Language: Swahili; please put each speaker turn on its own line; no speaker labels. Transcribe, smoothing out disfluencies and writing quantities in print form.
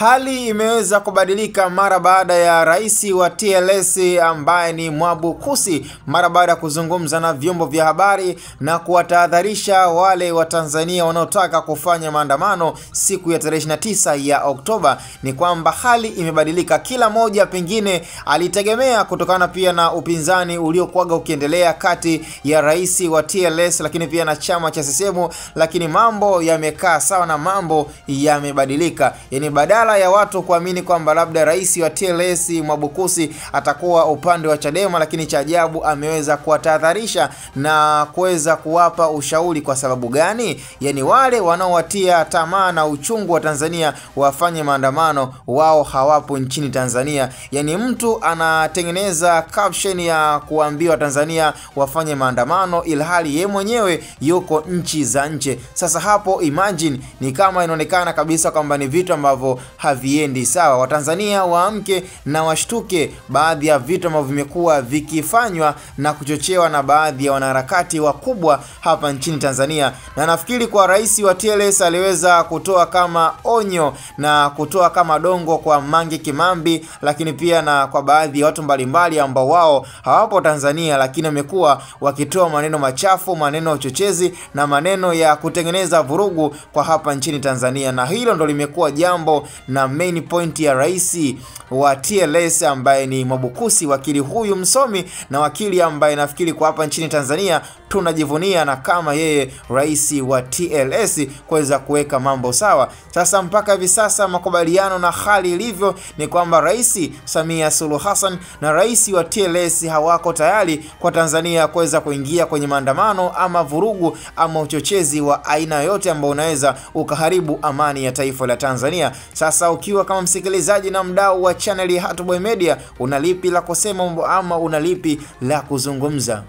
Hali imeweza kubadilika mara baada ya rais wa TLS ambaye ni Mwabukusi mara baada ya kuzungumza na vyombo vya habari na kuwatahadharisha wale wa Tanzania wanaotaka kufanya maandamano siku ya tarehe 29 ya Oktoba. Ni kwamba hali imebadilika. Kila moja pengine alitegemea kutokana pia na upinzani uliokuwa ukiendelea kati ya rais wa TLS lakini pia na chama cha CCM, lakini mambo yamekaa sawa na mambo yamebadilika. Yani badala ya watu kuamini kwamba labda rais wa TLS Mwabukusi atakuwa upande wa Chadema, lakini cha ajabu ameweza kuwatahadharisha na kuweza kuwapa ushauri. Kwa sababu gani? Yani wale wanaowatia tamaa na uchungu wa Tanzania wafanye maandamano, wao hawapo nchini Tanzania. Yani mtu anatengeneza caption ya kuambiwa Tanzania wafanye maandamano ilhali yeye mwenyewe yuko nchi za nje. Sasa hapo imagine, ni kama inaonekana kabisa kwamba ni vitu ambavyo haviendi sawa. Watanzania waamke na washtuke baadhi ya vitu ambavyo vimekuwa vikifanywa na kuchochewa na baadhi ya wanaharakati wakubwa hapa nchini Tanzania. Na nafikiri kwa rais wa TLS aliweza kutoa kama onyo na kutoa kama dongo kwa Mange Kimambi, lakini pia na kwa baadhi ya watu mbalimbali ambao wao hawapo Tanzania lakini wamekuwa wakitoa maneno machafu, maneno ya uchochezi na maneno ya kutengeneza vurugu kwa hapa nchini Tanzania. Na hilo ndo limekuwa jambo na main point ya rais wa TLS ambaye ni Mwabukusi, wakili huyu msomi na wakili ambaye nafikiri kwa hapa nchini Tanzania tunajivunia na kama yeye rais wa TLS kuweza kuweka mambo sawa. Sasa mpaka hivi sasa makubaliano na hali ilivyo ni kwamba Rais Samia Suluhu Hassan na rais wa TLS hawako tayari kwa Tanzania kuweza kuingia kwenye maandamano ama vurugu ama uchochezi wa aina yoyote ambao unaweza ukaharibu amani ya taifa la Tanzania. Sasa ukiwa kama msikilizaji na mdau wa channel ya Hatboy Media, unalipi la kusema ama unalipi la kuzungumza?